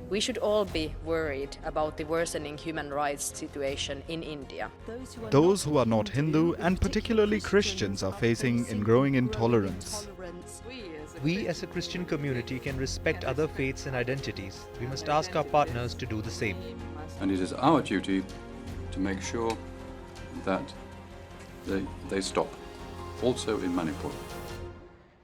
We should all be worried about the worsening human rights situation in India. Those who are not Hindu and particularly Christians are facing growing intolerance. We as a Christian community can respect other faiths and identities. We must ask our partners to do the same. And it is our duty to make sure that they stop, also in Manipur.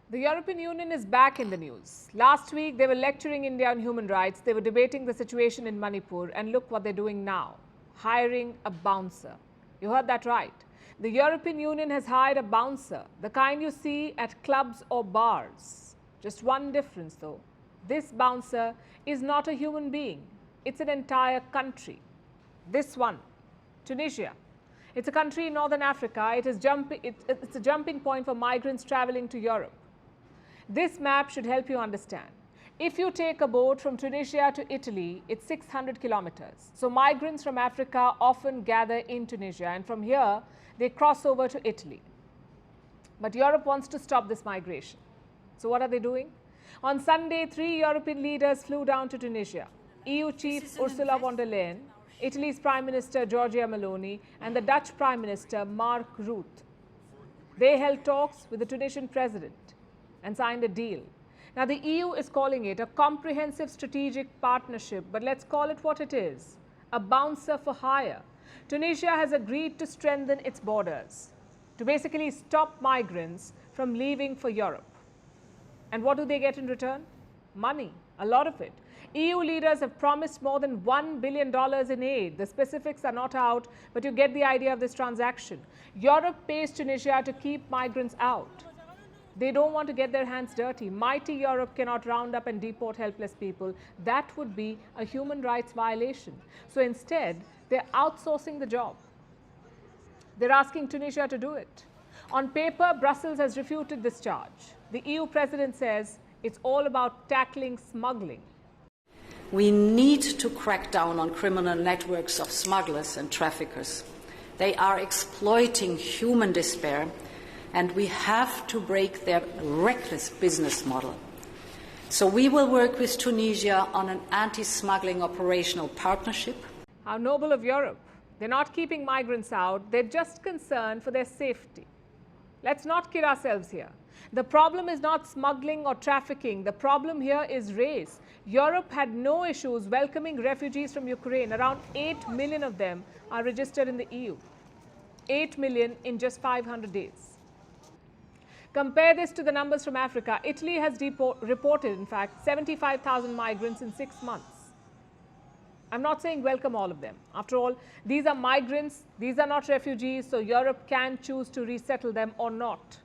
The European Union is back in the news. Last week, they were lecturing India on human rights. They were debating the situation in Manipur. And look what they're doing now, hiring a bouncer. You heard that right. The European Union has hired a bouncer, the kind you see at clubs or bars. Just one difference, though. This bouncer is not a human being. It's an entire country. This one, Tunisia. It's a country in northern Africa. It's a jumping point for migrants traveling to Europe. This map should help you understand. If you take a boat from Tunisia to Italy, it's 600 kilometers. So migrants from Africa often gather in Tunisia, and from here, they cross over to Italy. But Europe wants to stop this migration. So what are they doing? On Sunday, 3 European leaders flew down to Tunisia. EU Chief Ursula von der Leyen, Italy's Prime Minister Giorgia Meloni, and the Dutch Prime Minister Mark Rutte. They held talks with the Tunisian president and signed a deal. Now, the EU is calling it a comprehensive strategic partnership, but let's call it what it is, a bouncer for hire. Tunisia has agreed to strengthen its borders, to basically stop migrants from leaving for Europe. And what do they get in return? Money, a lot of it. EU leaders have promised more than $1 billion in aid. The specifics are not out, but you get the idea of this transaction. Europe pays Tunisia to keep migrants out. They don't want to get their hands dirty. Mighty Europe cannot round up and deport helpless people. That would be a human rights violation. So instead, they're outsourcing the job. They're asking Tunisia to do it. On paper, Brussels has refuted this charge. The EU president says it's all about tackling smuggling. We need to crack down on criminal networks of smugglers and traffickers. They are exploiting human despair, and we have to break their reckless business model. So we will work with Tunisia on an anti-smuggling operational partnership. How noble of Europe. They're not keeping migrants out, they're just concerned for their safety. Let's not kid ourselves here. The problem is not smuggling or trafficking. The problem here is race. Europe had no issues welcoming refugees from Ukraine. Around 8 million of them are registered in the EU. 8 million in just 500 days. Compare this to the numbers from Africa. Italy has reported, in fact, 75,000 migrants in 6 months. I'm not saying welcome all of them. After all, these are migrants, these are not refugees, so Europe can choose to resettle them or not.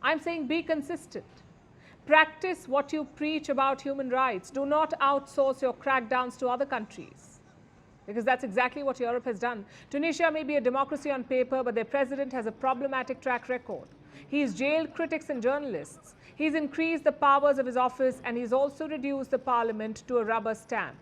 I'm saying be consistent. Practice what you preach about human rights. Do not outsource your crackdowns to other countries, because that's exactly what Europe has done. Tunisia may be a democracy on paper, but their president has a problematic track record. He's jailed critics and journalists. He's increased the powers of his office, and he's also reduced the parliament to a rubber stamp.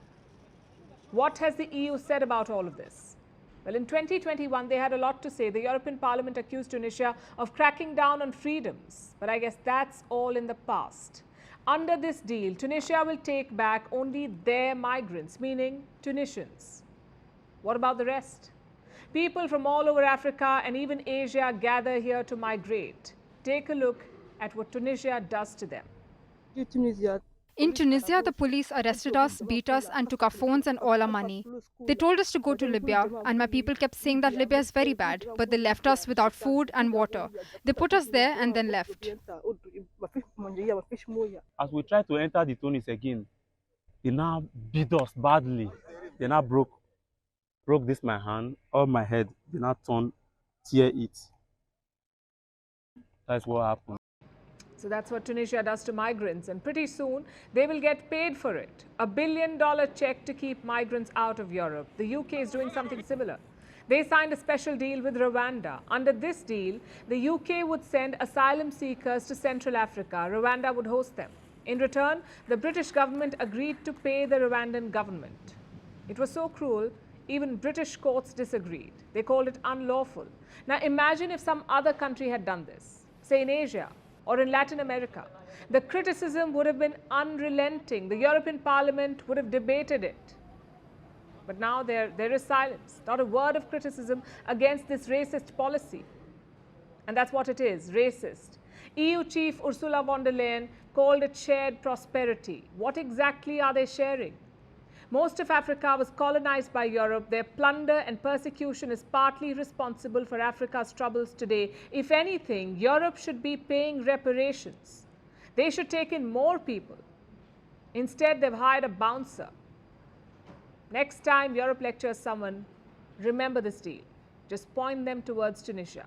What has the EU said about all of this? Well, in 2021, they had a lot to say. The European Parliament accused Tunisia of cracking down on freedoms. But I guess that's all in the past. Under this deal, Tunisia will take back only their migrants, meaning Tunisians. What about the rest? People from all over Africa and even Asia gather here to migrate. Take a look at what Tunisia does to them. In Tunisia, the police arrested us, beat us, and took our phones and all our money. They told us to go to Libya, and my people kept saying that Libya is very bad, but they left us without food and water. They put us there and then left. As we tried to enter the Tunis again, they now beat us badly. They now broke this my hand, or my head. They now tear it. That's what happened. So that's what Tunisia does to migrants, and pretty soon they will get paid for it. $1 billion check to keep migrants out of Europe. The UK is doing something similar. They signed a special deal with Rwanda. Under this deal, the UK would send asylum seekers to Central Africa. Rwanda would host them. In return, the British government agreed to pay the Rwandan government. It was so cruel, even British courts disagreed. They called it unlawful. Now imagine if some other country had done this, say in Asia, or in Latin America. The criticism would have been unrelenting. The European Parliament would have debated it. But now there is silence, not a word of criticism against this racist policy. And that's what it is, racist. EU Chief Ursula von der Leyen called it shared prosperity. What exactly are they sharing? Most of Africa was colonized by Europe. Their plunder and persecution is partly responsible for Africa's troubles today. If anything, Europe should be paying reparations. They should take in more people. Instead, they've hired a bouncer. Next time Europe lectures someone, remember this deal. Just point them towards Tunisia.